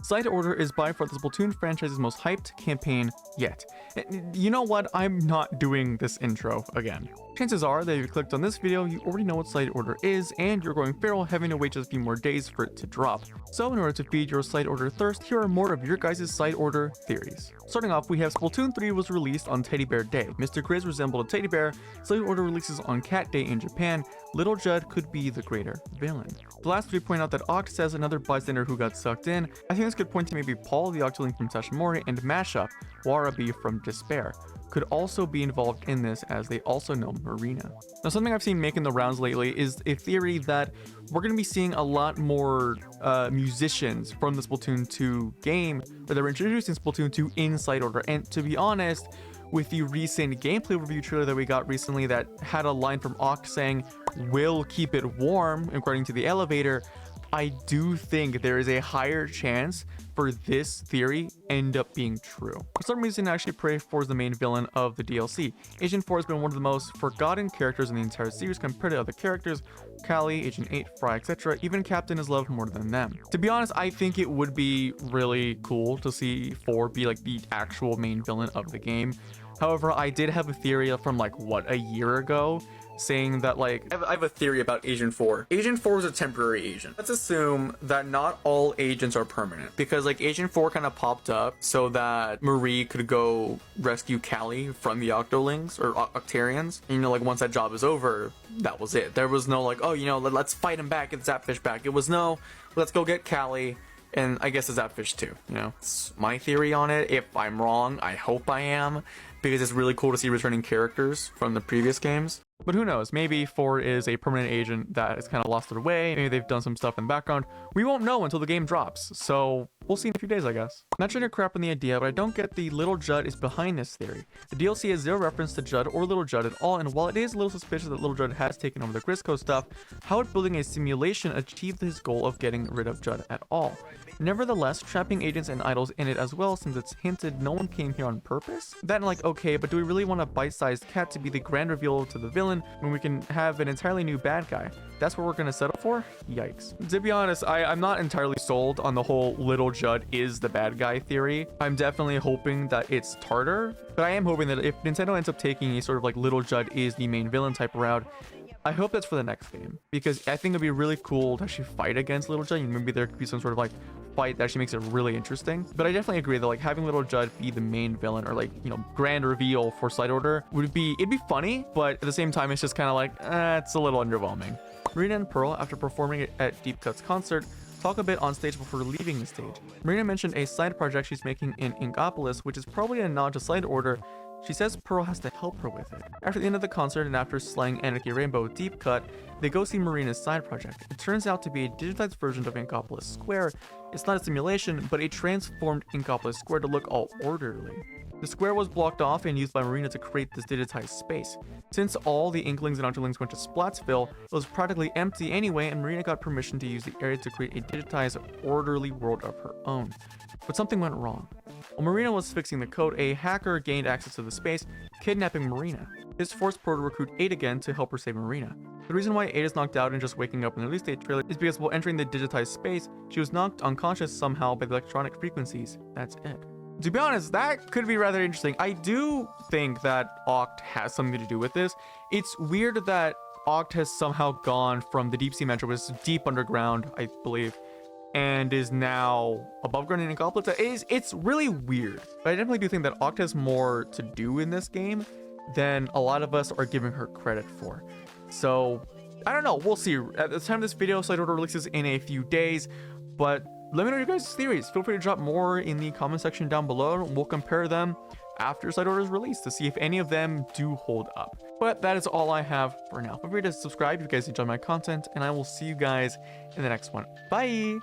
Side Order is by far the Splatoon franchise's most hyped campaign yet. You know what? I'm not doing this intro again. Chances are that if you clicked on this video, you already know what Side Order is, and you're going feral having to wait just a few more days for it to drop. So in order to feed your Side Order thirst, here are more of your guys' Side Order theories. Starting off, we have Splatoon 3 was released on Teddy Bear Day. Mr. Grizz resembled a teddy bear. Side Order releases on Cat Day in Japan. Little Judd could be the greater villain. The last three point out that Oct says another bystander who got sucked in. I think this could point to maybe Paul the Octoling from Sashimori and Mashup, Warabi from Despair, could also be involved in this as they also know Marina. Now, something I've seen making the rounds lately is a theory that we're going to be seeing a lot more musicians from the Splatoon 2 game, where they're introducing Splatoon 2 in Side Order. And to be honest, with the recent gameplay review trailer that we got recently that had a line from Oct saying, "We'll keep it warm," according to the elevator, I do think there is a higher chance for this theory end up being true. For some reason, I actually pray for the main villain of the DLC. Agent 4 has been one of the most forgotten characters in the entire series compared to other characters. Callie, Agent 8, Fry, etc. Even Captain is loved more than them. To be honest, I think it would be really cool to see 4 be like the actual main villain of the game. However, I did have a theory from like, what, a year ago? Saying that, like, I have a theory about Agent 4. Agent 4 is a temporary agent. Let's assume that not all agents are permanent, because like Agent 4 kind of popped up so that Marie could go rescue Callie from the Octolings or Octarians. And, you know, like once that job is over, that was it. There was no like, oh, you know, let's fight him back, get Zapfish back. It was no, let's go get Callie. And I guess the Zapfish too, you know. It's my theory on it. If I'm wrong, I hope I am, because it's really cool to see returning characters from the previous games. But who knows, maybe 4 is a permanent agent that has kind of lost their way. Maybe they've done some stuff in the background. We won't know until the game drops, so we'll see in a few days, I guess. Not trying to crap on the idea, but I don't get the Little Judd is behind this theory. The DLC has zero reference to Judd or Little Judd at all, and while it is a little suspicious that Little Judd has taken over the Grisco stuff, how would building a simulation achieve his goal of getting rid of Judd at all? Nevertheless, trapping agents and idols in it as well, since it's hinted no one came here on purpose? Then like, okay, but do we really want a bite-sized cat to be the grand reveal to the villain when we can have an entirely new bad guy? That's what we're gonna settle for? Yikes. To be honest, I'm not entirely sold on the whole Little Judd is the bad guy theory. I'm definitely hoping that it's Tartar, but I am hoping that if Nintendo ends up taking a sort of like Little Judd is the main villain type route, I hope that's for the next game, because I think it'd be really cool to actually fight against Little Judd. Maybe there could be some sort of like fight that actually makes it really interesting. But I definitely agree that like having Little Judd be the main villain, or like, you know, grand reveal for Side Order it'd be funny, but at the same time it's just kind of like it's a little underwhelming. Marina and Pearl, after performing at Deep Cut's concert, talk a bit on stage before leaving the stage. Marina mentioned a side project she's making in Inkopolis, which is probably a nod to Side Order. She says Pearl has to help her with it. After the end of the concert and after slaying Anarchy Rainbow Deep Cut, they go see Marina's side project. It turns out to be a digitized version of Inkopolis Square. It's not a simulation, but a transformed Inkopolis Square to look all orderly. The square was blocked off and used by Marina to create this digitized space. Since all the Inklings and Octolings went to Splatsville, it was practically empty anyway, and Marina got permission to use the area to create a digitized, orderly world of her own. But something went wrong. While Marina was fixing the code, a hacker gained access to the space, kidnapping Marina. This forced Pearl to recruit 8 again to help her save Marina. The reason why 8 is knocked out and just waking up in the release date trailer is because while entering the digitized space, she was knocked unconscious somehow by the electronic frequencies. That's it. To be honest, that could be rather interesting. I do think that Oct has something to do with this. It's weird that Oct has somehow gone from the deep sea metro, which is deep underground, I believe, and is now above ground in Inkopolis. It's really weird. But I definitely do think that Oct has more to do in this game than a lot of us are giving her credit for. So, I don't know. We'll see. At the time this video, Side Order releases in a few days, but let me know your guys' theories. Feel free to drop more in the comment section down below. We'll compare them after Side Order is released to see if any of them do hold up. But that is all I have for now. Feel free to subscribe if you guys enjoy my content, and I will see you guys in the next one. Bye!